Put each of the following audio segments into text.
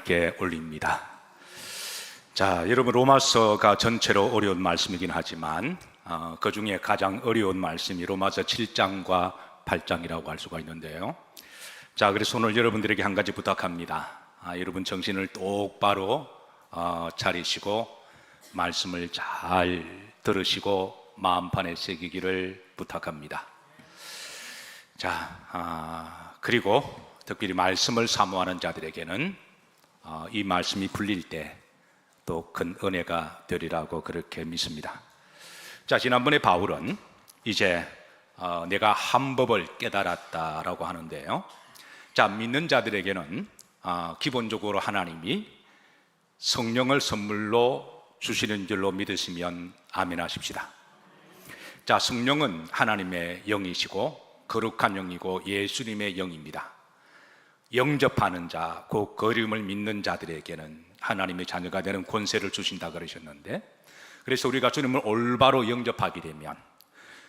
하나님께 올립니다. 자, 여러분, 로마서가 전체로 어려운 말씀이긴 하지만 그 중에 가장 어려운 말씀이 로마서 7장과 8장이라고 할 수가 있는데요. 자, 그래서 오늘 여러분들에게 한 가지 부탁합니다. 여러분 정신을 똑바로 차리시고 말씀을 잘 들으시고 마음판에 새기기를 부탁합니다. 자, 그리고 특별히 말씀을 사모하는 자들에게는 이 말씀이 풀릴 때 또 큰 은혜가 되리라고 그렇게 믿습니다. 자, 지난번에 바울은 이제 내가 한 법을 깨달았다라고 하는데요. 자, 믿는 자들에게는 기본적으로 하나님이 성령을 선물로 주시는 줄로 믿으시면 아멘 하십시다. 자, 성령은 하나님의 영이시고 거룩한 영이고 예수님의 영입니다. 영접하는 자, 그 거름을 믿는 자들에게는 하나님의 자녀가 되는 권세를 주신다 그러셨는데, 그래서 우리가 주님을 올바로 영접하게 되면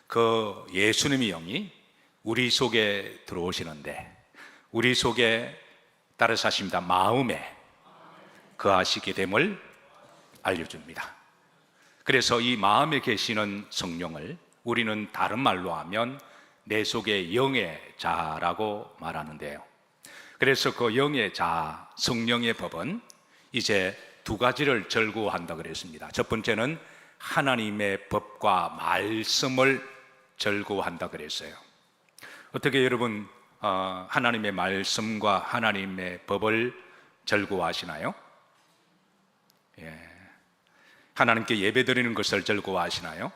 그 예수님의 영이 우리 속에 들어오시는데, 우리 속에 따라서 하십니다. 마음에 거하시게 됨을 알려줍니다. 그래서 이 마음에 계시는 성령을 우리는 다른 말로 하면 내 속의 영의 자라고 말하는데요. 그래서 그 영의 자, 성령의 법은 이제 두 가지를 절구한다 그랬습니다. 첫 번째는 하나님의 법과 말씀을 절구한다 그랬어요. 어떻게 여러분 하나님의 말씀과 하나님의 법을 절구하시나요? 하나님께 예배드리는 것을 절구하시나요?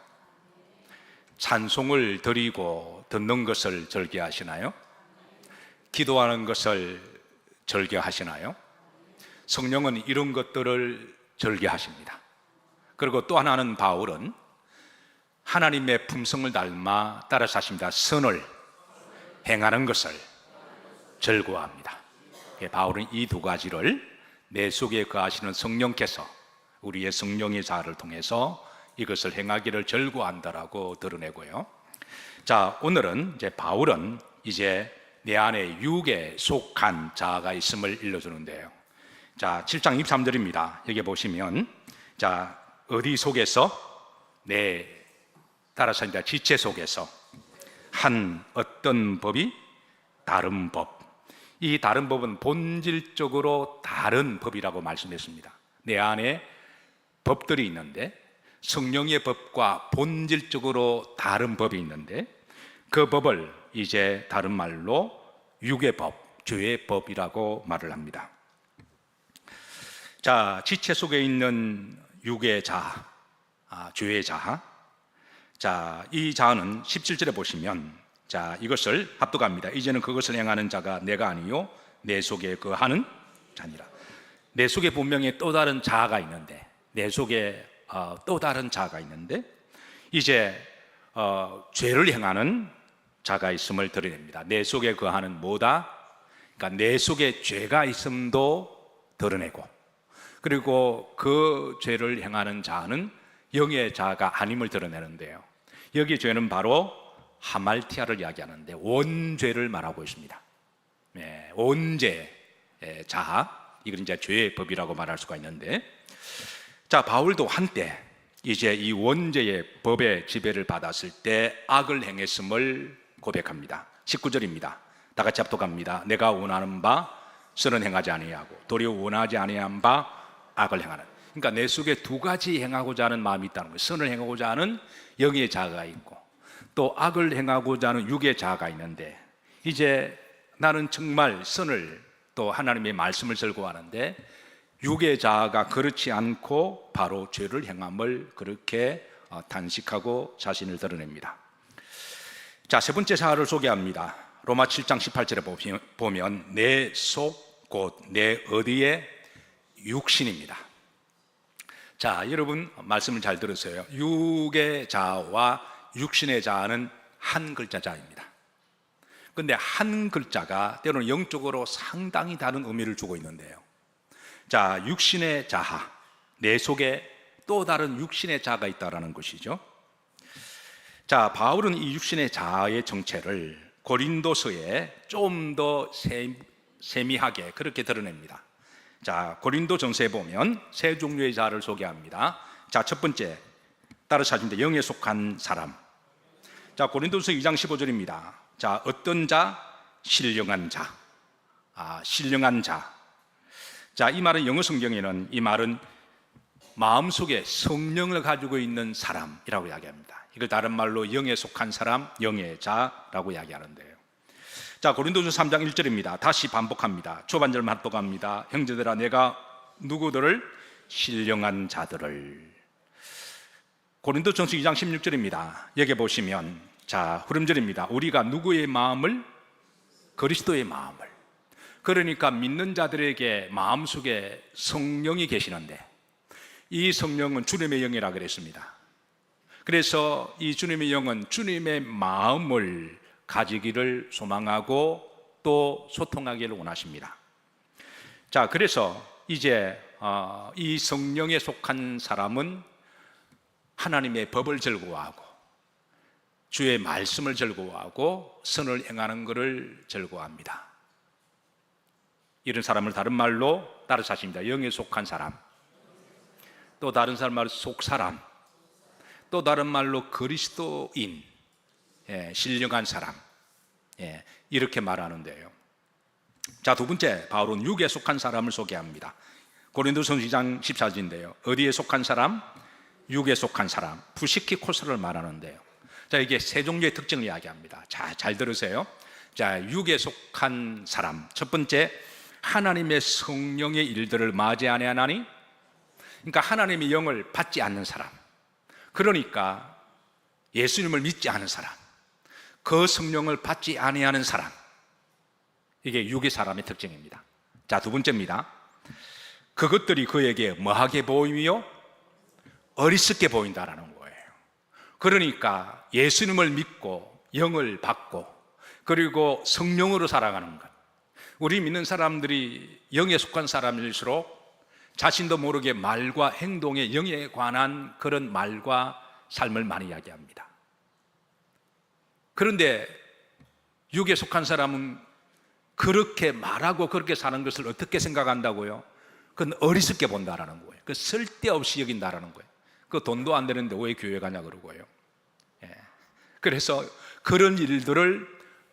찬송을 드리고 듣는 것을 절개하시나요? 기도하는 것을 절개하시나요? 성령은 이런 것들을 절개하십니다. 그리고 또 하나는 바울은 하나님의 품성을 닮아 따라 사십니다. 선을 행하는 것을 절구합니다. 바울은 이 두 가지를 내 속에 거하시는 성령께서 우리의 성령의 자를 통해서 이것을 행하기를 절구한다라고 드러내고요. 자, 오늘은 이제 바울은 이제 내 안에 육에 속한 자가 있음을 일러주는데요. 자, 7장 23절입니다. 여기 보시면, 자, 어디 속에서? 따라서 이제 지체 속에서 한 어떤 법이 다른 법. 이 다른 법은 본질적으로 다른 법이라고 말씀했습니다. 내 안에 법들이 있는데 성령의 법과 본질적으로 다른 법이 있는데 그 법을 이제 다른 말로 육의 법, 죄의 법이라고 말을 합니다. 자, 지체 속에 있는 육의 자, 죄의 자. 자, 이 자는 17절에 보시면, 자, 이것을 합독합니다. 이제는 그것을 행하는 자가 내가 아니요 내 속에 거하는 자니라. 내 속에 분명히 또 다른 자가 있는데, 내 속에 또 다른 자가 있는데 이제 죄를 행하는 자가 있음을 드러냅니다. 내 속에 거하는 뭐다? 그러니까 내 속에 죄가 있음도 드러내고, 그리고 그 죄를 행하는 자는 영의 자가 아님을 드러내는데요. 여기 죄는 바로 하말티아를 이야기하는데 원죄를 말하고 있습니다. 원죄 자, 이건 이제 죄의 법이라고 말할 수가 있는데, 자, 바울도 한때 이제 이 원죄의 법의 지배를 받았을 때 악을 행했음을 고백합니다. 19절입니다. 다 같이 합독합니다. 내가 원하는 바 선은 행하지 아니하고 도리어 원하지 아니한 바 악을 행하는. 그러니까 내 속에 두 가지 행하고자 하는 마음이 있다는 거예요. 선을 행하고자 하는 영의 자아가 있고 또 악을 행하고자 하는 육의 자아가 있는데, 이제 나는 정말 선을 또 하나님의 말씀을 절구하는데 육의 자아가 그렇지 않고 바로 죄를 행함을 그렇게 단식하고 자신을 드러냅니다. 자, 세 번째 자아를 소개합니다. 로마 7장 18절에 보면 내 속 곧 내 어디에 육신입니다. 자, 여러분 말씀을 잘 들으세요. 육의 자아와 육신의 자아는 한 글자 자입니다. 그런데 한 글자가 때로는 영적으로 상당히 다른 의미를 주고 있는데요. 자, 육신의 자아, 내 속에 또 다른 육신의 자아가 있다는 것이죠. 자, 바울은 이 육신의 자아의 정체를 고린도서에 좀 더 세미하게 그렇게 드러냅니다. 자, 고린도전서에 보면 세 종류의 자를 소개합니다. 자, 첫 번째, 따라서 하시면 영에 속한 사람. 자, 고린도전서 2장 15절입니다. 자, 어떤 자? 신령한 자. 신령한 자. 자, 이 말은 영어 성경에는 이 말은 마음속에 성령을 가지고 있는 사람이라고 이야기합니다. 이걸 다른 말로 영에 속한 사람, 영의 자라고 이야기하는데요. 자, 고린도전서 3장 1절입니다. 다시 반복합니다. 초반절만 합독합니다. 형제들아, 내가 누구들을? 신령한 자들을. 고린도전서 2장 16절입니다. 여기 보시면 자, 후렴절입니다. 우리가 누구의 마음을? 그리스도의 마음을. 그러니까 믿는 자들에게 마음속에 성령이 계시는데 이 성령은 주님의 영이라 그랬습니다. 그래서 이 주님의 영은 주님의 마음을 가지기를 소망하고 또 소통하기를 원하십니다. 자, 그래서 이제 이 성령에 속한 사람은 하나님의 법을 즐거워하고 주의 말씀을 즐거워하고 선을 행하는 것을 즐거워합니다. 이런 사람을 다른 말로 따라서 하십니다. 영에 속한 사람, 또 다른 사람 말로 속사람, 또 다른 말로 그리스도인, 신령한 사람, 이렇게 말하는데요. 자, 두 번째, 바울은 육에 속한 사람을 소개합니다. 고린도전서 2장 14절인데요. 어디에 속한 사람? 육에 속한 사람, 푸시키코스를 말하는데요. 자, 이게 세 종류의 특징을 이야기합니다. 자, 잘 들으세요. 자, 육에 속한 사람, 첫 번째, 하나님의 성령의 일들을 맞이 안 하나니, 그러니까 하나님의 영을 받지 않는 사람, 그러니까 예수님을 믿지 않은 사람, 그 성령을 받지 아니하는 사람, 이게 육의 사람의 특징입니다. 자, 두 번째입니다. 그것들이 그에게 뭐하게 보이며 어리석게 보인다라는 거예요. 그러니까 예수님을 믿고 영을 받고 그리고 성령으로 살아가는 것, 우리 믿는 사람들이 영에 속한 사람일수록 자신도 모르게 말과 행동에 영에 관한 그런 말과 삶을 많이 이야기합니다. 그런데 육에 속한 사람은 그렇게 말하고 그렇게 사는 것을 어떻게 생각한다고요? 그건 어리석게 본다라는 거예요. 그 쓸데없이 여긴다라는 거예요. 그 돈도 안 되는데 왜 교회 가냐 그러고요. 그래서 그런 일들을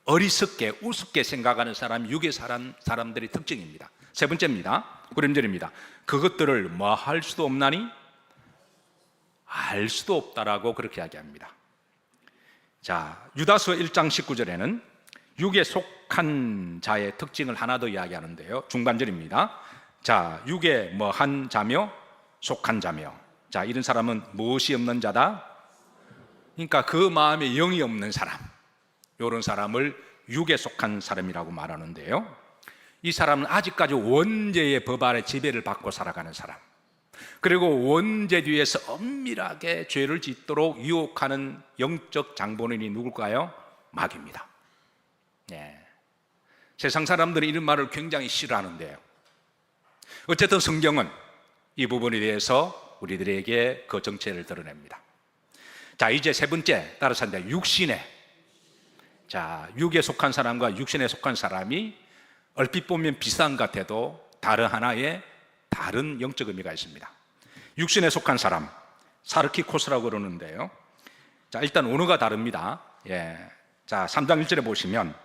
어리석게 우습게 생각하는 사람이 육의 사람들의 특징입니다. 세 번째입니다. 9절입니다. 그것들을 뭐 할 수도 없나니 알 수도 없다라고 그렇게 이야기합니다. 자, 유다서 1장 19절에는 육에 속한 자의 특징을 하나 더 이야기하는데요. 중반절입니다. 자, 육에 뭐 한 자며 속한 자며. 자, 이런 사람은 무엇이 없는 자다? 그러니까 그 마음에 영이 없는 사람, 이런 사람을 육에 속한 사람이라고 말하는데요. 이 사람은 아직까지 원죄의 법 아래 지배를 받고 살아가는 사람, 그리고 원죄 뒤에서 엄밀하게 죄를 짓도록 유혹하는 영적 장본인이 누굴까요? 마귀입니다. 세상 사람들이 이런 말을 굉장히 싫어하는데요. 어쨌든 성경은 이 부분에 대해서 우리들에게 그 정체를 드러냅니다. 자, 이제 세 번째, 따라서 한다. 육신에. 자, 육에 속한 사람과 육신에 속한 사람이 얼핏 보면 비슷한 것 같아도 다른 하나의 다른 영적 의미가 있습니다. 육신에 속한 사람, 사르키코스라고 그러는데요. 자, 일단 언어가 다릅니다. 자, 3장 1절에 보시면,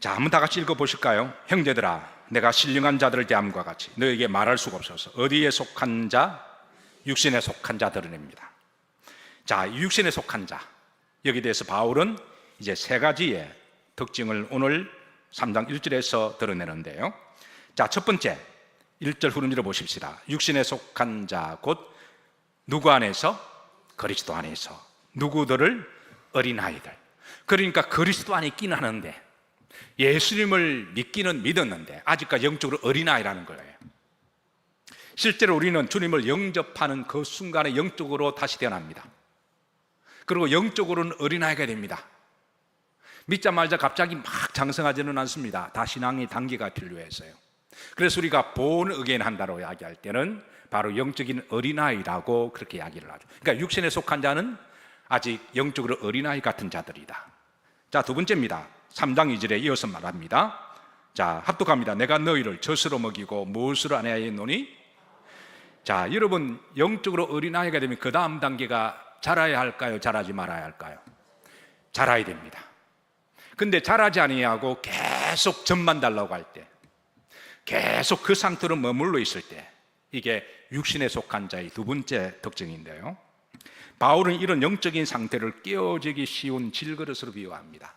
자, 한번 다 같이 읽어보실까요? 형제들아, 내가 신령한 자들을 대함과 같이 너에게 말할 수가 없어서. 어디에 속한 자? 육신에 속한 자 드러냅니다. 자, 육신에 속한 자, 여기에 대해서 바울은 이제 세 가지의 특징을 오늘 3장 1절에서 드러내는데요. 자, 첫 번째 1절 후름으로 보십시다. 육신에 속한 자 곧 누구 안에서? 그리스도 안에서. 누구들을? 어린아이들. 그러니까 그리스도 안에 있긴 하는데 예수님을 믿기는 믿었는데 아직까지 영적으로 어린아이라는 거예요. 실제로 우리는 주님을 영접하는 그 순간에 영적으로 다시 태어납니다. 그리고 영적으로는 어린아이가 됩니다. 믿자마자 갑자기 막 장성하지는 않습니다. 다 신앙의 단계가 필요해서요. 그래서 우리가 본 어게인 한다고 이야기할 때는 바로 영적인 어린아이라고 그렇게 이야기를 하죠. 그러니까 육신에 속한 자는 아직 영적으로 어린아이 같은 자들이다. 자, 두 번째입니다. 3장 2절에 이어서 말합니다. 자, 합독합니다. 내가 너희를 젖으로 먹이고 무엇으로 안 하였노니? 자, 여러분 영적으로 어린아이가 되면 그 다음 단계가 자라야 할까요? 자라지 말아야 할까요? 자라야 됩니다. 근데 자라지 아니하고 계속 젖만 달라고 할 때, 계속 그 상태로 머물러 있을 때, 이게 육신에 속한 자의 두 번째 특징인데요, 바울은 이런 영적인 상태를 깨어지기 쉬운 질그릇으로 비유합니다.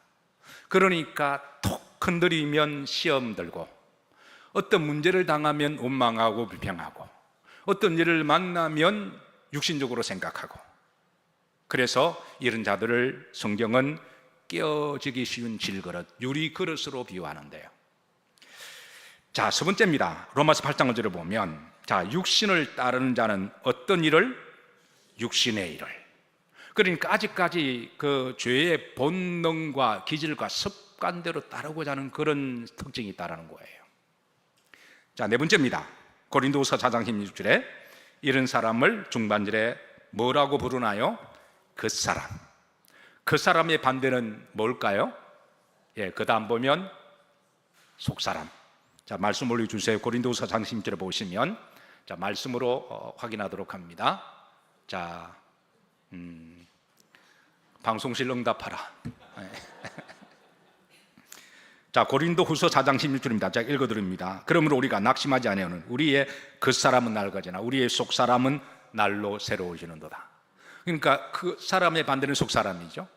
그러니까 톡 흔들리면 시험 들고, 어떤 문제를 당하면 원망하고 불평하고, 어떤 일을 만나면 육신적으로 생각하고, 그래서 이런 자들을 성경은 깨어지기 쉬운 질그릇, 유리그릇으로 비유하는데요. 자, 세 번째입니다. 로마서 8장 5절을 보면, 자, 육신을 따르는 자는 어떤 일을? 육신의 일을. 그러니까 아직까지 그 죄의 본능과 기질과 습관대로 따르고자 하는 그런 특징이 있다는 거예요. 자, 네 번째입니다. 고린도후서 4장 16절에 이런 사람을 중반절에 뭐라고 부르나요? 그 사람. 그 사람의 반대는 뭘까요? 예, 그 다음 보면 속사람. 자, 말씀 올려주세요. 고린도후서 4장 16절에 보시면, 자, 말씀으로 확인하도록 합니다. 자, 방송실 응답하라. 자, 고린도후서 4장 16절입니다. 제가 읽어드립니다. 그러므로 우리가 낙심하지 아니하는 우리의 그 사람은 낡아지나 우리의 속 사람은 날로 새로워지는도다. 그러니까 그 사람의 반대는 속 사람이죠.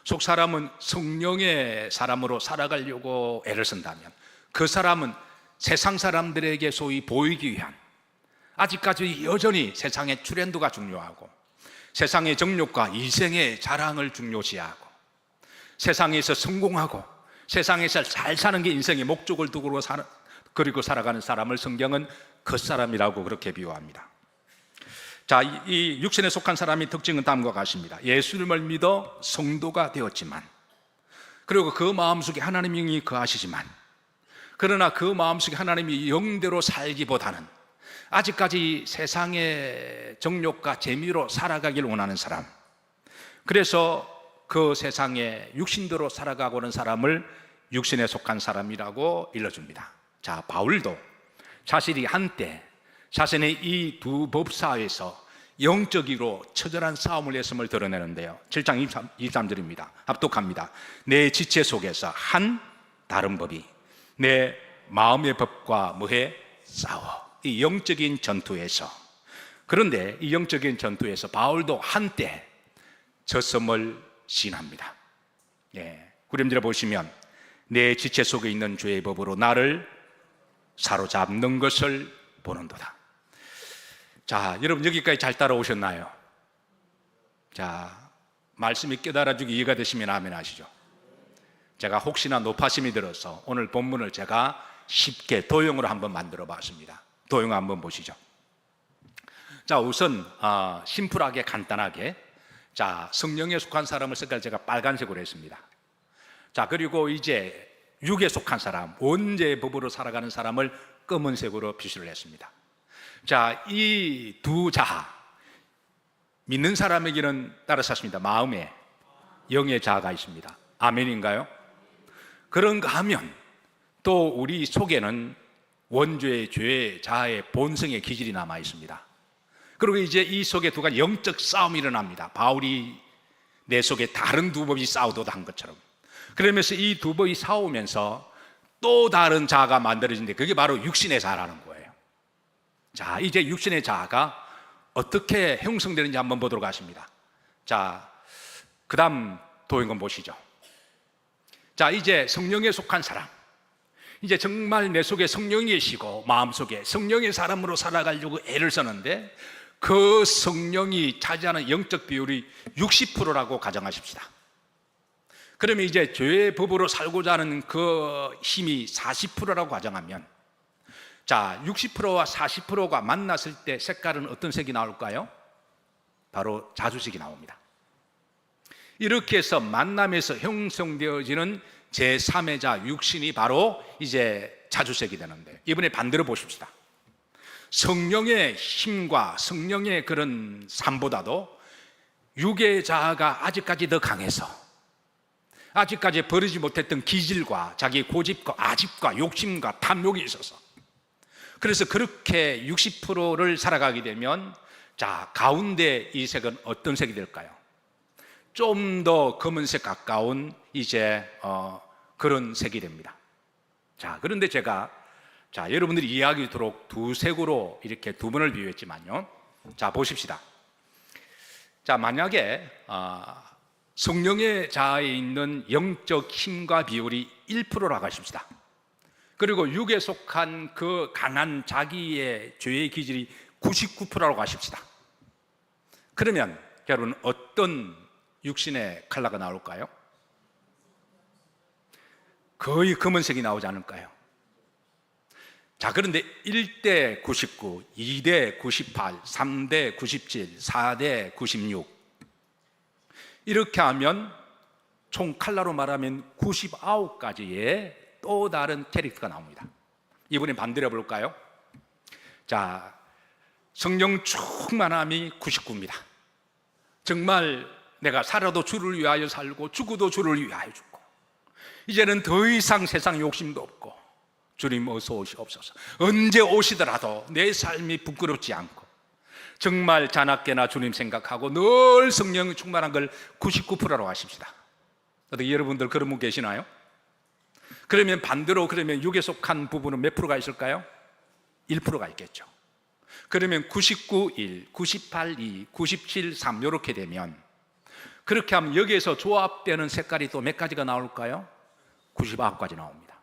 속 사람은 성령의 사람으로 살아가려고 애를 쓴다면, 그 사람은 세상 사람들에게 소위 보이기 위한, 아직까지 여전히 세상의 트렌드가 중요하고, 세상의 정욕과 이생의 자랑을 중요시하고, 세상에서 성공하고 세상에서 잘 사는 게 인생의 목적을 두고 그리고 살아가는 사람을 성경은 그 사람이라고 그렇게 비유합니다. 자, 이 육신에 속한 사람의 특징은 다음과 같습니다. 예수님을 믿어 성도가 되었지만, 그리고 그 마음속에 하나님의 영이 거하시지만, 그러나 그 마음속에 하나님이 영대로 살기보다는 아직까지 세상의 정욕과 재미로 살아가길 원하는 사람, 그래서 그 세상에 육신대로 살아가고 는 사람을 육신에 속한 사람이라고 일러줍니다. 자, 바울도 자신이 한때 자신의 이 두 법사에서 영적으로 처절한 싸움을 했음을 드러내는데요, 7장 23절입니다. 합독합니다. 내 지체 속에서 한 다른 법이 내 마음의 법과 뭐해? 싸워. 이 영적인 전투에서. 그런데 이 영적인 전투에서 바울도 한때 졌음을 시인합니다. 예, 구림절에 보시면 내 지체 속에 있는 죄의 법으로 나를 사로잡는 것을 보는도다. 자, 여러분 여기까지 잘 따라오셨나요? 자, 말씀이 깨달아주기 이해가 되시면 아멘 하시죠. 제가 혹시나 높아심이 들어서 오늘 본문을 제가 쉽게 도형으로 한번 만들어 봤습니다. 도형 한번 보시죠. 자, 우선 심플하게 간단하게, 자, 성령에 속한 사람을 색깔 제가 빨간색으로 했습니다. 자, 그리고 이제 육에 속한 사람, 원죄의 법으로 살아가는 사람을 검은색으로 표시를 했습니다. 자, 이 두 자아, 믿는 사람에게는 따라섰습니다. 마음에 영의 자아가 있습니다. 아멘인가요? 그런가 하면 또 우리 속에는 원죄의 죄의 자아의 본성의 기질이 남아 있습니다. 그리고 이제 이 속에 두 가지 영적 싸움이 일어납니다. 바울이 내 속에 다른 두 법이 싸우도다 한 것처럼. 그러면서 이 두 법이 싸우면서 또 다른 자아가 만들어지는데, 그게 바로 육신의 자아라는 거예요. 자, 이제 육신의 자아가 어떻게 형성되는지 한번 보도록 하십니다. 자, 그 다음 도형권 보시죠. 자, 이제 성령에 속한 사람, 이제 정말 내 속에 성령이 계시고 마음속에 성령의 사람으로 살아가려고 애를 쓰는데, 그 성령이 차지하는 영적 비율이 60%라고 가정하십시다. 그러면 이제 죄의 법으로 살고자 하는 그 힘이 40%라고 가정하면, 자, 60%와 40%가 만났을 때 색깔은 어떤 색이 나올까요? 바로 자주색이 나옵니다. 이렇게 해서 만남에서 형성되어지는 제3의 자 육신이 바로 이제 자주색이 되는데, 이번에 반대로 보십시다. 성령의 힘과 성령의 그런 삶보다도 육의 자아가 아직까지 더 강해서 아직까지 버리지 못했던 기질과 자기 고집과 아집과 욕심과 탐욕이 있어서, 그래서 그렇게 60%를 살아가게 되면, 자, 가운데 이 색은 어떤 색이 될까요? 좀 더 검은색 가까운 이제 그런 색이 됩니다. 자, 그런데 제가 여러분들이 이해하도록 두 색으로 이렇게 두 번을 비유했지만요. 자, 보십시다. 자, 만약에 성령의 자아에 있는 영적 힘과 비율이 1%라고 하십시다. 그리고 육에 속한 그 강한 자기의 죄의 기질이 99%라고 하십시다. 그러면 여러분 어떤 육신의 컬러가 나올까요? 거의 검은색이 나오지 않을까요? 자, 그런데 1대 99, 2대 98, 3대 97, 4대 96 이렇게 하면 총 컬러로 말하면 99가지의 또 다른 캐릭터가 나옵니다. 이번엔 반대로 해볼까요? 자, 성령 충만함이 99입니다. 정말 내가 살아도 주를 위하여 살고 죽어도 주를 위하여 죽고, 이제는 더 이상 세상 욕심도 없고, 주님 어서 오시옵소서, 언제 오시더라도 내 삶이 부끄럽지 않고, 정말 자나깨나 주님 생각하고 늘 성령 충만한 걸 99%라고 하십시다. 어떻게 여러분들 그런 분 계시나요? 그러면 반대로, 그러면 육에 속한 부분은 몇 프로가 있을까요? 1%가 있겠죠. 그러면 99, 1, 98, 2, 97, 3 이렇게 되면, 그렇게 하면 여기에서 조합되는 색깔이 또 몇 가지가 나올까요? 99가지 나옵니다.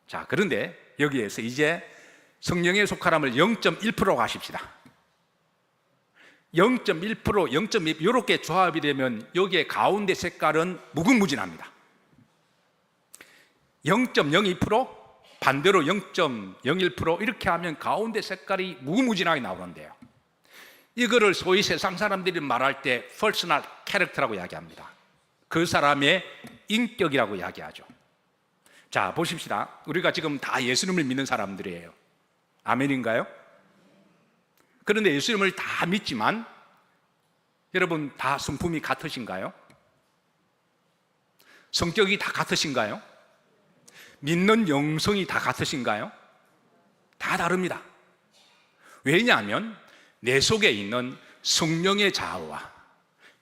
자, 그런데 여기에서 이제 성령의 속하람을 0.1%라고 하십시다. 0.1%, 0.2 이렇게 조합이 되면 여기에 가운데 색깔은 무궁무진합니다. 0.02%, 반대로 0.01% 이렇게 하면 가운데 색깔이 무궁무진하게 나오는데요, 이거를 소위 세상 사람들이 말할 때 퍼스널 캐릭터라고 이야기합니다. 그 사람의 인격이라고 이야기하죠. 자, 보십시다. 우리가 지금 다 예수님을 믿는 사람들이에요. 아멘인가요? 그런데 예수님을 다 믿지만 여러분 다 성품이 같으신가요? 성격이 다 같으신가요? 믿는 영성이 다 같으신가요? 다 다릅니다. 왜냐하면 내 속에 있는 성령의 자아와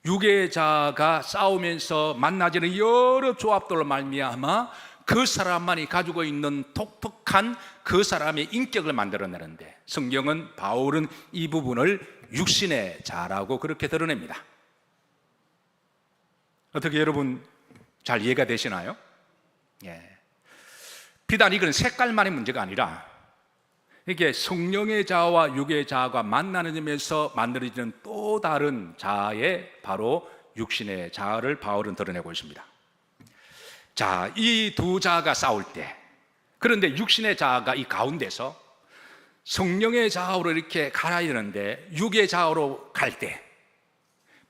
육의 자아가 싸우면서 만나지는 여러 조합들로 말미암아 그 사람만이 가지고 있는 독특한 그 사람의 인격을 만들어내는데, 성경은, 바울은 이 부분을 육신의 자라고 그렇게 드러냅니다. 어떻게 여러분 잘 이해가 되시나요? 예. 비단 이건 색깔만의 문제가 아니라 이게 성령의 자아와 육의 자아가 만나는 점에서 만들어지는 또 다른 자아의 바로 육신의 자아를 바울은 드러내고 있습니다. 자, 이 두 자아가 싸울 때, 그런데 육신의 자아가 이 가운데서 성령의 자아로 이렇게 가야 되는데 육의 자아로 갈 때,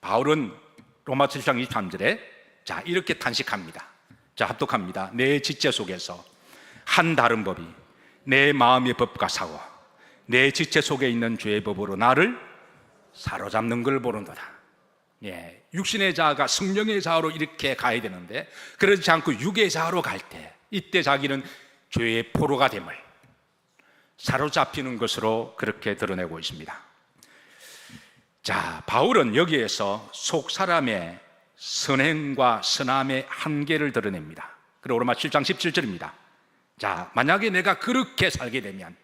바울은 로마 7장 23절에 자, 이렇게 탄식합니다. 자, 합독합니다. 내 지체 속에서 한 다른 법이 내 마음의 법과 싸워 내 지체 속에 있는 죄의 법으로 나를 사로잡는 걸 보는도다. 예, 육신의 자아가 성령의 자아로 이렇게 가야 되는데 그러지 않고 육의 자아로 갈 때, 이때 자기는 죄의 포로가 됨을, 사로잡히는 것으로 그렇게 드러내고 있습니다. 자, 바울은 여기에서 속 사람의 선행과 선함의 한계를 드러냅니다. 그리고 로마 7장 17절입니다. 자, 만약에 내가 그렇게 살게 되면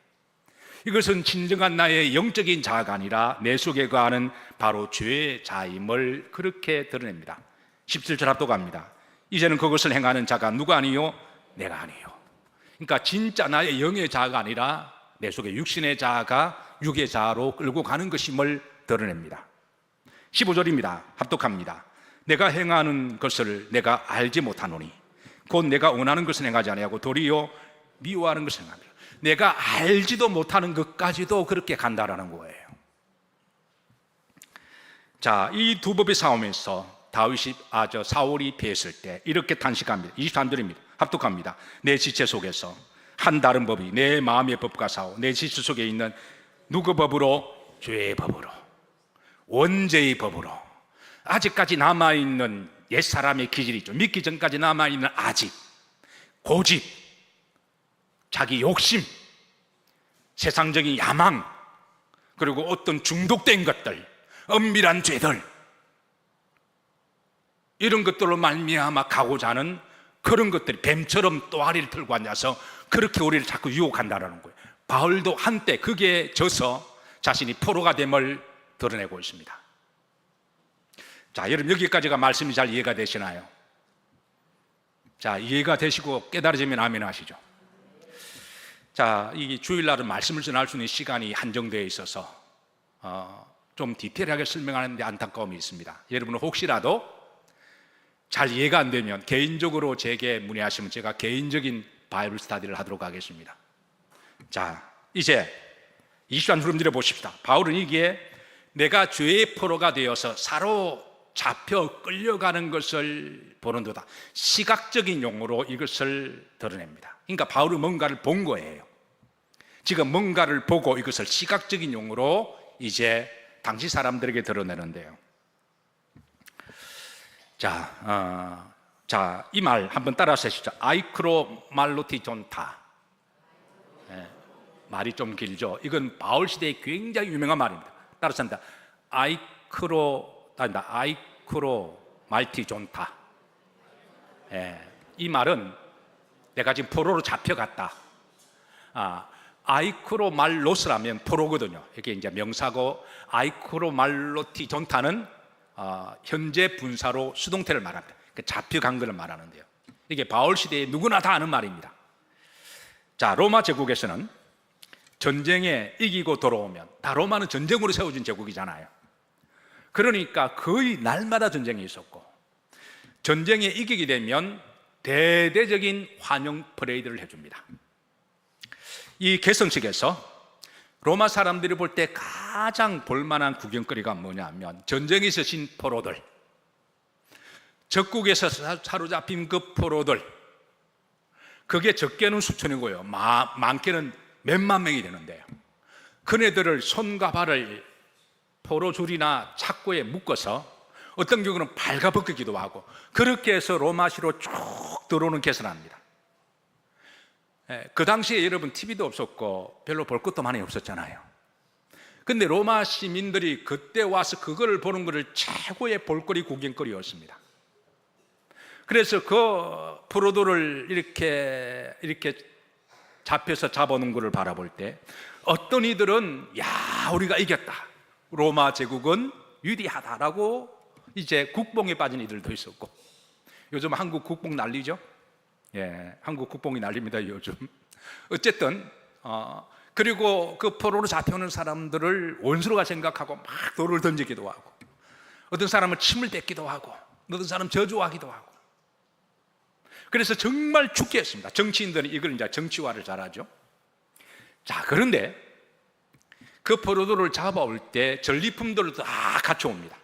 이것은 진정한 나의 영적인 자아가 아니라 내 속에 거하는 바로 죄의 자임을 그렇게 드러냅니다. 17절 합독합니다. 이제는 그것을 행하는 자가 누가 아니요? 내가 아니요. 그러니까 진짜 나의 영의 자아가 아니라 내 속에 육신의 자아가 육의 자아로 끌고 가는 것임을 드러냅니다. 15절입니다. 합독합니다. 내가 행하는 것을 내가 알지 못하노니 곧 내가 원하는 것을 행하지 아니하고 도리어 미워하는 것을 행하노라. 내가 알지도 못하는 것까지도 그렇게 간다라는 거예요. 자, 이 두 법의 싸움에서 사울이 패했을 때 이렇게 탄식합니다. 23절입니다. 합독합니다. 내 지체 속에서 한 다른 법이 내 마음의 법과 싸워 내 지체 속에 있는 누구 법으로? 죄의 법으로, 원죄의 법으로, 아직까지 남아있는 옛사람의 기질이 있죠. 믿기 전까지 남아있는 아집, 고집, 자기 욕심, 세상적인 야망, 그리고 어떤 중독된 것들, 엄밀한 죄들, 이런 것들로 말미암아 가고자 하는 그런 것들이 뱀처럼 또아리를 틀고 앉아서 그렇게 우리를 자꾸 유혹한다는 거예요. 바울도 한때 그게 져서 자신이 포로가 됨을 드러내고 있습니다. 자, 여러분 여기까지가 말씀이 잘 이해가 되시나요? 자, 이해가 되시고 깨달아지면 아멘 하시죠. 자, 이 주일날은 말씀을 전할 수 있는 시간이 한정되어 있어서 좀 디테일하게 설명하는데 안타까움이 있습니다. 여러분은 혹시라도 잘 이해가 안 되면 개인적으로 제게 문의하시면 제가 개인적인 바이블 스터디를 하도록 하겠습니다. 자, 이제 20절 후름들여 보십시다. 바울은 이게 내가 죄의 포로가 되어서 사로잡혀 끌려가는 것을 보는도다, 시각적인 용어로 이것을 드러냅니다. 그러니까 바울은 뭔가를 본 거예요. 지금 뭔가를 보고 이것을 시각적인 용어로 이제 당시 사람들에게 드러내는데요. 자, 이 말 한번 따라서 하시죠. 아이크로말로티존타. 말이 좀 길죠. 이건 바울 시대에 굉장히 유명한 말입니다. 따라서 한다. 아이크로말티존타. 이 말은 내가 지금 포로로 잡혀갔다. 아이크로말로스라면 포로거든요. 이게 이제 명사고, 아이크로말로티존타는 현재 분사로 수동태를 말합니다. 잡혀간 것을 말하는데요. 이게 바울 시대에 누구나 다 아는 말입니다. 자, 로마 제국에서는 전쟁에 이기고 돌아오면, 다 로마는 전쟁으로 세워진 제국이잖아요. 그러니까 거의 날마다 전쟁이 있었고, 전쟁에 이기게 되면 대대적인 환영 퍼레이드를 해줍니다. 이 개성식에서 로마 사람들이 볼 때 가장 볼만한 구경거리가 뭐냐면, 전쟁에 있으신 포로들, 적국에서 사로잡힌 그 포로들, 그게 적게는 수천이고요, 많게는 몇만 명이 되는데요. 그네들을 손과 발을 포로줄이나 착고에 묶어서 어떤 경우는 발가벗기기도 하고, 그렇게 해서 로마시로 쭉 들어오는 개선합니다. 그 당시에 여러분 TV도 없었고 별로 볼 것도 많이 없었잖아요. 근데 로마 시민들이 그때 와서 그걸 보는 것을 최고의 볼거리 구경거리였습니다. 그래서 그 포로들을 이렇게 잡혀서 잡아놓은 것을 바라볼 때 어떤 이들은 야, 우리가 이겼다, 로마 제국은 위대하다라고 이제 국뽕에 빠진 이들도 있었고, 요즘 한국 국뽕 난리죠. 한국 국뽕이 난립니다 요즘. 어쨌든 그리고 그 포로로 잡혀오는 사람들을 원수로가 생각하고 막 돌을 던지기도 하고, 어떤 사람은 침을 뱉기도 하고, 어떤 사람은 저주하기도 하고. 그래서 정말 죽게 했습니다. 정치인들은 이걸 이제 정치화를 잘하죠. 자, 그런데 그 포로들을 잡아올 때 전리품들을 다 갖춰옵니다.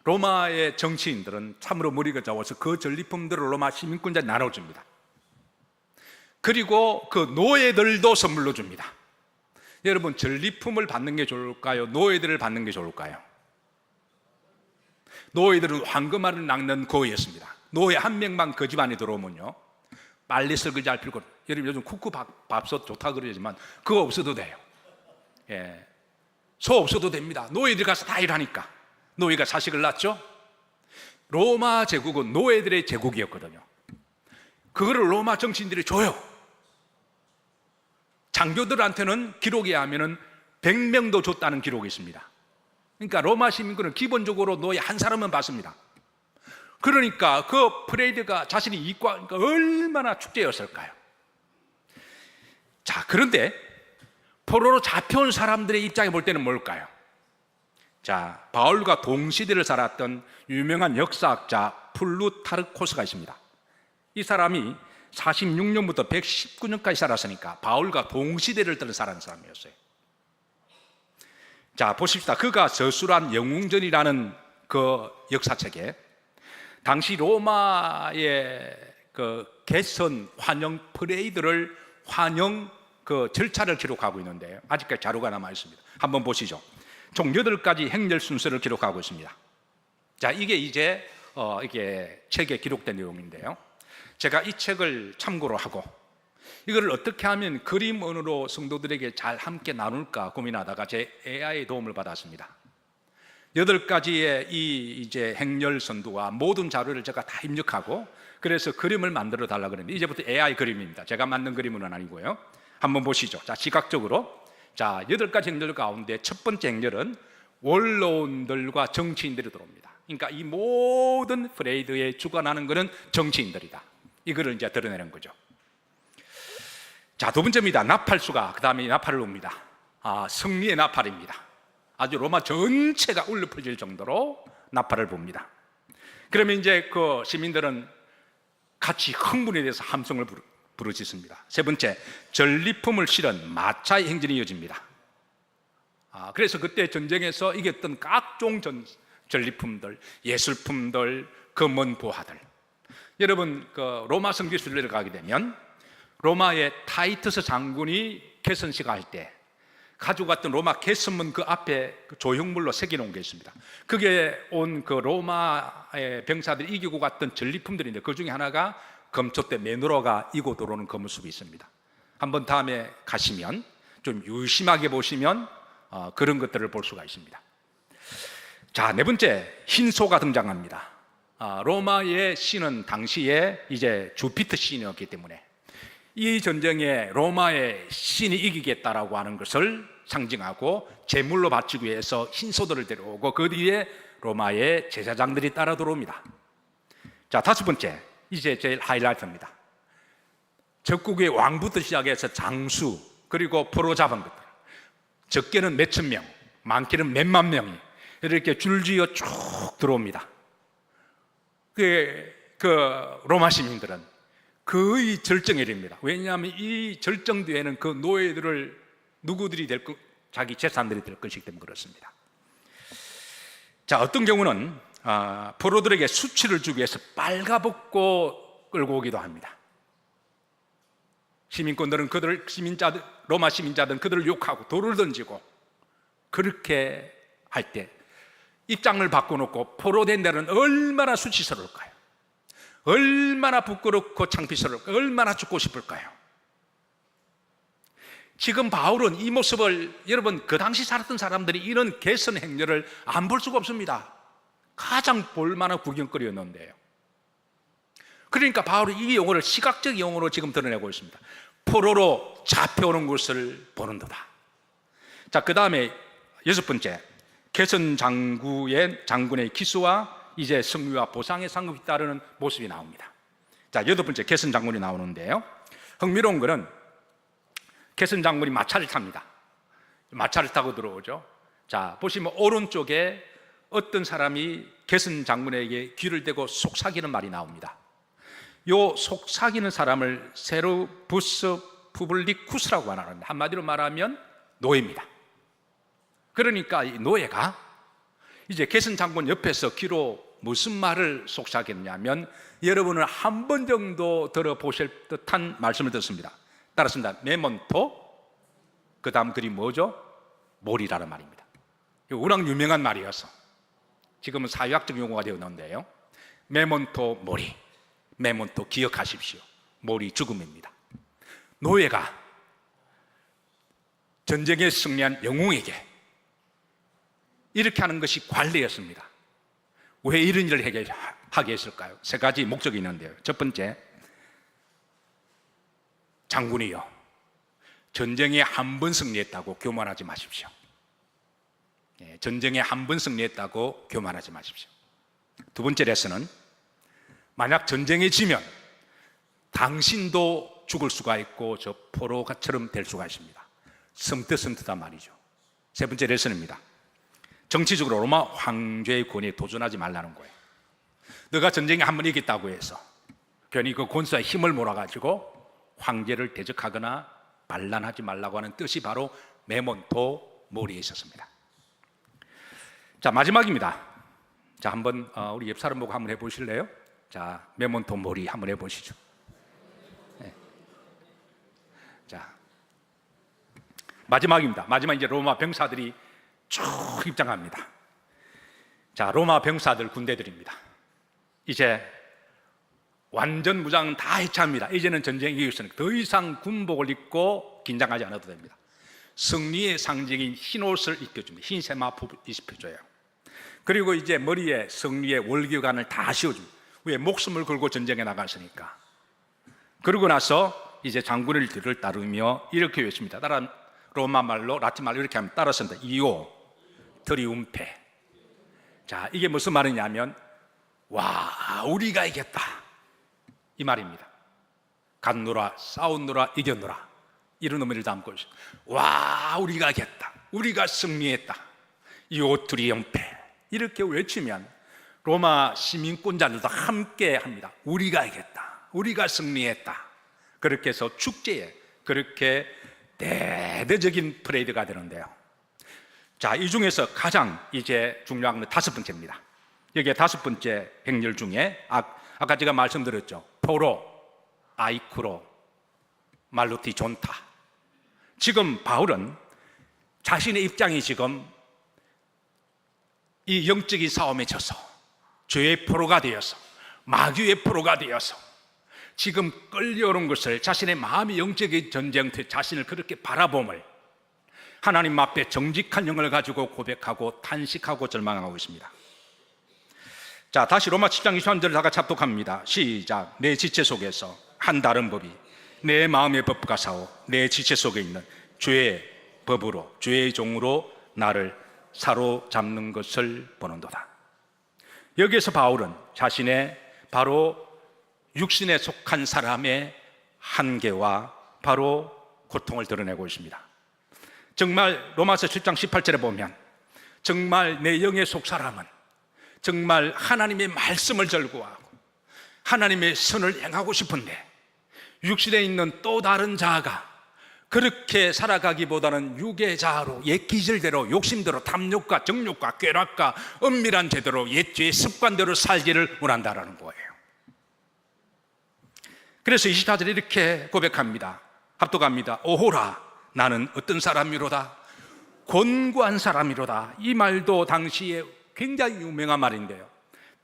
로마의 정치인들은 참으로 머리가 좋아서 그 전리품들을 로마 시민권자에 나눠줍니다. 그리고 그 노예들도 선물로 줍니다. 여러분, 전리품을 받는 게 좋을까요? 노예들을 받는 게 좋을까요? 노예들은 황금알을 낚는 고였습니다. 노예 한 명만 그 집안에 들어오면요, 빨리 설거지 할 필요가 없어요. 여러분, 요즘 쿠쿠 밥솥 좋다 그러지만 그거 없어도 돼요. 소 없어도 됩니다. 노예들이 가서 다 일하니까. 노예가 자식을 낳죠. 로마 제국은 노예들의 제국이었거든요. 그거를 로마 정치인들이 줘요. 장교들한테는 기록에 하면은 100명도 줬다는 기록이 있습니다. 그러니까 로마 시민권은 기본적으로 노예 한 사람은 받습니다. 그러니까 그 프레이드가 자신이 이과니까 얼마나 축제였을까요? 자, 그런데 포로로 잡혀온 사람들의 입장에 볼 때는 뭘까요? 자, 바울과 동시대를 살았던 유명한 역사학자 플루타르코스가 있습니다. 이 사람이 46년부터 119년까지 살았으니까 바울과 동시대를 살았던 사람이었어요. 자, 보십시다. 그가 저술한 영웅전이라는 그 역사책에 당시 로마의 그 개선 환영 퍼레이드를 환영 그 절차를 기록하고 있는데요, 아직까지 자료가 남아 있습니다. 한번 보시죠. 총 8가지 행렬 순서를 기록하고 있습니다. 자, 이게 이제 이게 책에 기록된 내용인데요. 제가 이 책을 참고로 하고 이걸 어떻게 하면 그림으로 성도들에게 잘 함께 나눌까 고민하다가 제 AI의 도움을 받았습니다. 8가지의 이제 행렬 선두와 모든 자료를 제가 다 입력하고 그래서 그림을 만들어 달라 그랬는데 이제부터 AI 그림입니다. 제가 만든 그림은 아니고요. 한번 보시죠. 자, 시각적으로. 자, 8가지 행렬 가운데 첫 번째 행렬은 원로원들과 정치인들이 들어옵니다. 그러니까 이 모든 프레이드에 주관하는 것은 정치인들이다. 이거를 이제 드러내는 거죠. 자, 두 번째입니다. 나팔수가 그 다음에 나팔을 옵니다. 승리의 나팔입니다. 아주 로마 전체가 울려 퍼질 정도로 나팔을 봅니다. 그러면 이제 그 시민들은 같이 흥분에 대해서 함성을 부르짖습니다. 세 번째, 전리품을 실은 마차의 행진이 이어집니다. 그래서 그때 전쟁에서 이겼던 각종 전리품들, 예술품들, 금은 보화들. 여러분 그 로마 성지순례를 내려가게 되면 로마의 타이투스 장군이 개선식 할 때 가져갔던 로마 개선문 그 앞에 그 조형물로 새겨놓은 게 있습니다. 그게 온 그 로마의 병사들이 이기고 갔던 전리품들인데 그 중에 하나가 검초대 메누로가 이고 들어오는 검은숲이 있습니다. 한번 다음에 가시면 좀 유심하게 보시면 그런 것들을 볼 수가 있습니다. 자, 네 번째, 흰소가 등장합니다. 로마의 신은 당시에 이제 주피터 신이었기 때문에 이 전쟁에 로마의 신이 이기겠다라고 하는 것을 상징하고 제물로 바치기 위해서 흰소들을 데려오고 그 뒤에 로마의 제사장들이 따라 들어옵니다. 자, 다섯 번째, 이제 제일 하이라이트입니다. 적국의 왕부터 시작해서 장수 그리고 포로 잡은 것들, 적게는 몇천 명, 많게는 몇만 명이 이렇게 줄지어 쭉 들어옵니다. 그 로마 시민들은 거의 절정에 이릅니다. 왜냐하면 이 절정 뒤에는 그 노예들을 누구들이 될 것, 자기 재산들이 될 것이기 때문에 그렇습니다. 자, 어떤 경우는 포로들에게 수치를 주기 위해서 빨가벗고 끌고 오기도 합니다. 시민권들은 로마 시민자들은 그들을 욕하고 돌을 던지고 그렇게 할 때 입장을 바꿔놓고 포로된 데는 얼마나 수치스러울까요? 얼마나 부끄럽고 창피스러울까요? 얼마나 죽고 싶을까요? 지금 바울은 이 모습을, 여러분 그 당시 살았던 사람들이 이런 개선 행렬을 안 볼 수가 없습니다. 가장 볼만한 구경거리였는데요. 그러니까 바울이 이 용어를 시각적 용어로 지금 드러내고 있습니다. 포로로 잡혀오는 것을 보는도다. 자, 그 다음에 여섯 번째, 개선 장군의 기수와 이제 승리와 보상의 상급이 따르는 모습이 나옵니다. 자, 여덟 번째, 개선 장군이 나오는데요. 흥미로운 것은 개선 장군이 마차를 탑니다. 마차를 타고 들어오죠. 자, 보시면 오른쪽에 어떤 사람이 개선 장군에게 귀를 대고 속삭이는 말이 나옵니다. 요 속삭이는 사람을 세르부스 푸블리쿠스라고 하는데 한마디로 말하면 노예입니다. 그러니까 이 노예가 이제 개선 장군 옆에서 귀로 무슨 말을 속삭였냐면 여러분은 한 번 정도 들어보실 듯한 말씀을 듣습니다. 따랐습니다. 메몬토, 그 다음 글이 뭐죠? 몰이라는 말입니다. 이거 워낙 유명한 말이어서 지금은 사회학적 용어가 되었는데요. 메몬토 모리, 메몬토 기억하십시오. 몰이 죽음입니다. 노예가 전쟁에 승리한 영웅에게 이렇게 하는 것이 관례였습니다. 왜 이런 일을 하게 했을까요? 세 가지 목적이 있는데요. 첫 번째, 장군이요, 전쟁에 한 번 승리했다고 교만하지 마십시오. 전쟁에 한 번 승리했다고 교만하지 마십시오. 두 번째 레슨은 만약 전쟁에 지면 당신도 죽을 수가 있고 저 포로처럼 될 수가 있습니다. 섬뜩섬뜩한 말이죠. 세 번째 레슨입니다. 정치적으로 로마 황제의 권위에 도전하지 말라는 거예요. 너가 전쟁에 한 번 이겼다고 해서 괜히 그 권수의 힘을 몰아가지고 황제를 대적하거나 반란하지 말라고 하는 뜻이 바로 메몬토 모리에 있었습니다. 자, 마지막입니다. 자, 한번 우리 옆 사람 보고 한번 해보실래요? 자, 메몬토 모리 한번 해보시죠. 네. 자, 마지막입니다. 마지막 이제 로마 병사들이 쭉 입장합니다. 자, 로마 병사들 군대들입니다. 이제 완전 무장 다 해체합니다. 이제는 전쟁이 이겼으니까 더 이상 군복을 입고 긴장하지 않아도 됩니다. 승리의 상징인 흰 옷을 입혀줍니다. 흰 세마포 입혀줘요. 그리고 이제 머리에 승리의 월계관을 다 씌워줍니다. 왜? 목숨을 걸고 전쟁에 나갔으니까. 그러고 나서 이제 장군의 뒤를 따르며 이렇게 외칩니다. 따라 로마 말로, 라틴 말로 이렇게 하면 따라서입니다. 이오 트리움페. 자, 이게 무슨 말이냐면 와, 우리가 이겼다, 이 말입니다. 갔노라, 싸웠노라, 이겼노라, 이런 의미를 담고 있습니다. 와, 우리가 이겼다, 우리가 승리했다, 이오 트리움페, 이렇게 외치면 로마 시민권자들도 함께 합니다. 우리가 이겼다, 우리가 승리했다. 그렇게 해서 축제에 그렇게 대대적인 퍼레이드가 되는데요. 자, 이 중에서 가장 이제 중요한 건 다섯 번째입니다. 여기에 다섯 번째 행렬 중에 아까 제가 말씀드렸죠. 포로, 아이쿠로, 말루티 존타. 지금 바울은 자신의 입장이 지금 이 영적인 싸움에 져서 죄의 포로가 되어서 마귀의 포로가 되어서 지금 끌려오는 것을, 자신의 마음의 영적인 전쟁터에 자신을 그렇게 바라봄을 하나님 앞에 정직한 영을 가지고 고백하고 탄식하고 절망하고 있습니다. 자, 다시 로마 7장 23절을 다 같이 합독합니다. 시작. 내 지체 속에서 한 다른 법이 내 마음의 법과 싸워 내 지체 속에 있는 죄의 법으로, 죄의 종으로 나를 사로잡는 것을 보는도다. 여기에서 바울은 자신의 바로 육신에 속한 사람의 한계와 바로 고통을 드러내고 있습니다. 정말 로마서 7장 18절에 보면 정말 내 영의 속 사람은 정말 하나님의 말씀을 절구하고 하나님의 선을 행하고 싶은데 육신에 있는 또 다른 자아가 그렇게 살아가기보다는 육의 자아로 옛 기질대로, 욕심대로, 탐욕과 정욕과 쾌락과 은밀한 죄대로, 옛 죄의 습관대로 살기를 원한다라는 거예요. 그래서 24절에 이렇게 고백합니다. 합독합니다. 오호라, 나는 어떤 사람이로다, 곤고한 사람이로다. 이 말도 당시에 굉장히 유명한 말인데요.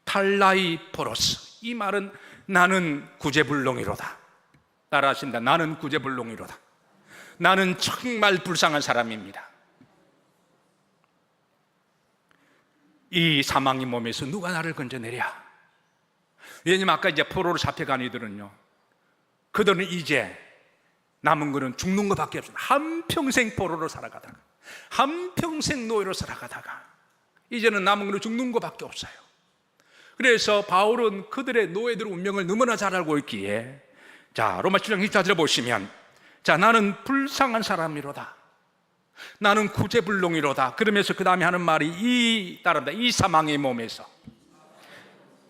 탈라이포로스, 이 말은 나는 구제불능이로다. 따라하십니다. 나는 구제불능이로다. 나는 정말 불쌍한 사람입니다. 이 사망의 몸에서 누가 나를 건져내랴. 왜냐면 아까 이제 포로로 잡혀간 이들은요, 그들은 이제 남은 것은 죽는 것밖에 없습니다. 한평생 포로로 살아가다가, 한평생 노예로 살아가다가 이제는 남은 것은 죽는 것밖에 없어요. 그래서 바울은 그들의 노예들의 운명을 너무나 잘 알고 있기에, 자, 로마 7장 24절을 보시면, 자, 나는 불쌍한 사람이로다, 나는 구제불능이로다. 그러면서 그 다음에 하는 말이 따릅니다. 이 사망의 몸에서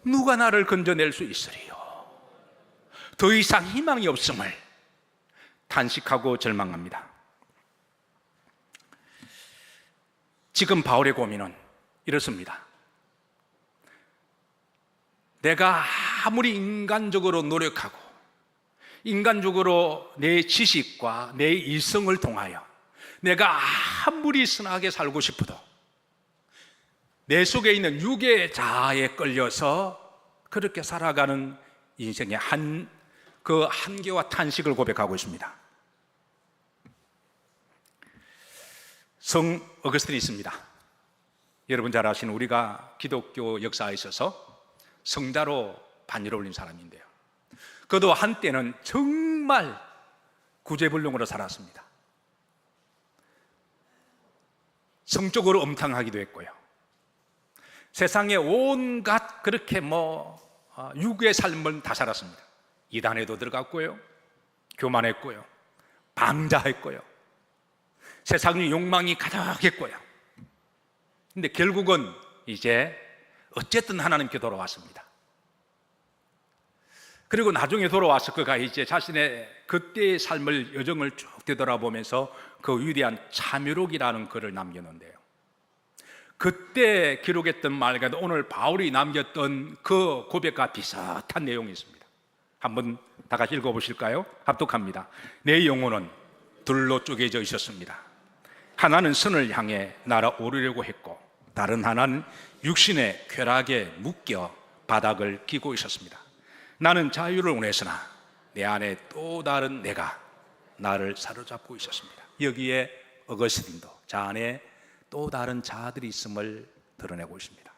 누가 나를 건져낼 수 있으리요. 더 이상 희망이 없음을 탄식하고 절망합니다. 지금 바울의 고민은 이렇습니다. 내가 아무리 인간적으로 노력하고 인간적으로 내 지식과 내 이성을 통하여 내가 아무리 선하게 살고 싶어도 내 속에 있는 육의 자아에 끌려서 그렇게 살아가는 인생의 그 한계와 탄식을 고백하고 있습니다. 성 어거스틴이 있습니다. 여러분 잘 아시는, 우리가 기독교 역사에 있어서 성자로 반열에 올린 사람인데요, 그도 한때는 정말 구제불능으로 살았습니다. 성적으로 엄탕하기도 했고요, 세상에 온갖 그렇게 육의 삶을 다 살았습니다. 이단에도 들어갔고요, 교만했고요, 방자했고요, 세상의 욕망이 가득했고요. 근데 결국은 이제 어쨌든 하나님께 돌아왔습니다. 그리고 나중에 돌아와서 그가 이제 자신의 그때의 삶을, 여정을 쭉 되돌아보면서 그 위대한 참회록이라는 글을 남겼는데요, 그때 기록했던 말과 오늘 바울이 남겼던 그 고백과 비슷한 내용이 있습니다. 한번 다 같이 읽어보실까요? 합독합니다. 내 영혼은 둘로 쪼개져 있었습니다. 하나는 선을 향해 날아오르려고 했고, 다른 하나는 육신의 쾌락에 묶여 바닥을 끼고 있었습니다. 나는 자유를 원했으나 내 안에 또 다른 내가 나를 사로잡고 있었습니다. 여기에 어거스틴도 자 안에 또 다른 자아들이 있음을 드러내고 있습니다.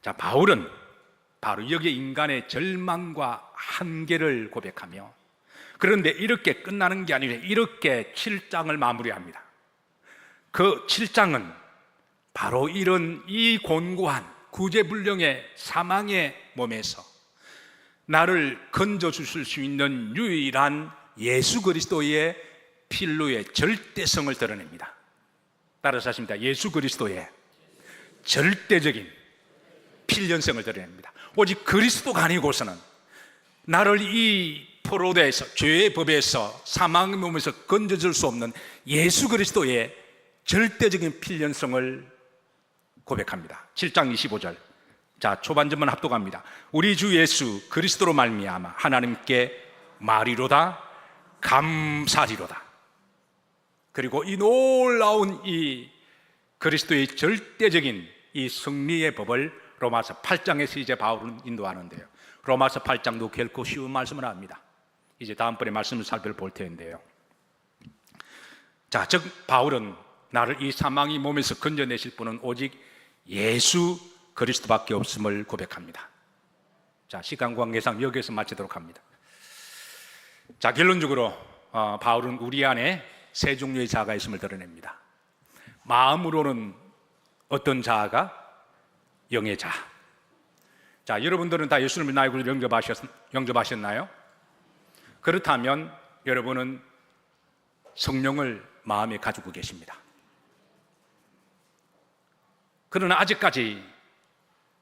자, 바울은 바로 여기에 인간의 절망과 한계를 고백하며, 그런데 이렇게 끝나는 게 아니라 이렇게 7장을 마무리합니다. 그 7장은 바로 이런 이 곤고한 구제불능의 사망의 몸에서 나를 건져주실 수 있는 유일한 예수 그리스도의 필로의 절대성을 드러냅니다. 따라서 하십니다. 예수 그리스도의 절대적인 필연성을 드러냅니다. 오직 그리스도가 아니고서는 나를 이 포로대에서, 죄의 법에서, 사망의 몸에서 건져줄 수 없는 예수 그리스도의 절대적인 필연성을 고백합니다. 7장 25절. 자, 초반전만 합독합니다. 우리 주 예수 그리스도로 말미암아 하나님께 말이로다 감사리로다. 그리고 이 놀라운 이 그리스도의 절대적인 이 승리의 법을 로마서 8장에서 이제 바울은 인도하는데요, 로마서 8장도 결코 쉬운 말씀을 합니다. 이제 다음번에 말씀을 살펴볼 텐데요, 자, 즉 바울은 나를 이 사망의 몸에서 건져내실 분은 오직 예수 그리스도밖에 없음을 고백합니다. 자, 시간 관계상 여기에서 마치도록 합니다. 자, 결론적으로 바울은 우리 안에 세 종류의 자아가 있음을 드러냅니다. 마음으로는 어떤 자아가? 영의 자아. 자, 여러분들은 다 예수님을 나의 구주로 영접하셨나요? 그렇다면 여러분은 성령을 마음에 가지고 계십니다. 그러나 아직까지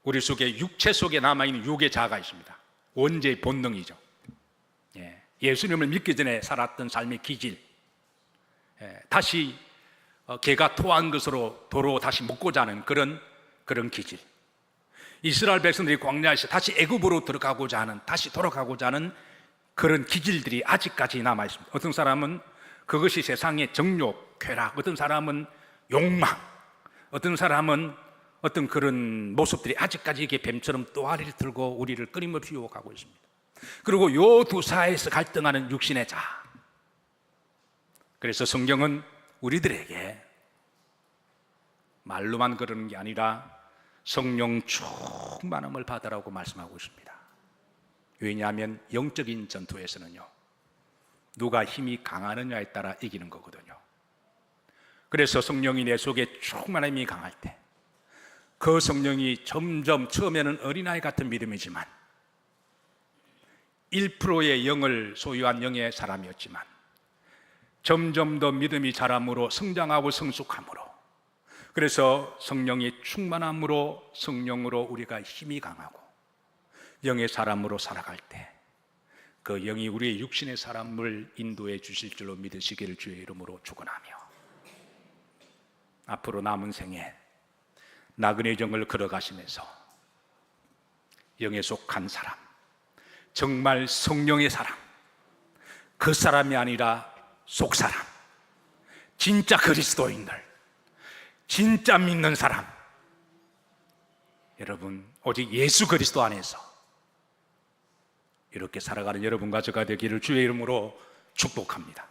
우리 속에 육체 속에 남아있는 육의 자아가 있습니다. 원죄의 본능이죠. 예수님을 믿기 전에 살았던 삶의 기질, 다시 개가 토한 것으로 도로 다시 먹고자 하는 그런 기질, 이스라엘 백성들이 광야에서 다시 애굽으로 들어가고자 하는, 다시 돌아가고자 하는 그런 기질들이 아직까지 남아 있습니다. 어떤 사람은 그것이 세상의 정욕, 쾌락, 어떤 사람은 욕망, 어떤 사람은 어떤 그런 모습들이 아직까지 이게 뱀처럼 또아리를 들고 우리를 끊임없이 유혹하고 있습니다. 그리고 요 두 사이에서 갈등하는 육신의 자아. 그래서 성경은 우리들에게 말로만 그러는 게 아니라 성령 충만함을 받으라고 말씀하고 있습니다. 왜냐하면 영적인 전투에서는요, 누가 힘이 강하느냐에 따라 이기는 거거든요. 그래서 성령이 내 속에 충만함이 강할 때, 그 성령이 점점 처음에는 어린아이 같은 믿음이지만 1%의 영을 소유한 영의 사람이었지만 점점 더 믿음이 자람으로 성장하고 성숙함으로, 그래서 성령이 충만함으로 성령으로 우리가 힘이 강하고 영의 사람으로 살아갈 때 그 영이 우리의 육신의 사람을 인도해 주실 줄로 믿으시기를 주의 이름으로 축원하며, 앞으로 남은 생에 나그네 정을 걸어가시면서 영에 속한 사람, 정말 성령의 사람, 그 사람이 아니라 속사람, 진짜 그리스도인들, 진짜 믿는 사람, 여러분 오직 예수 그리스도 안에서 이렇게 살아가는 여러분과 저가 되기를 주의 이름으로 축복합니다.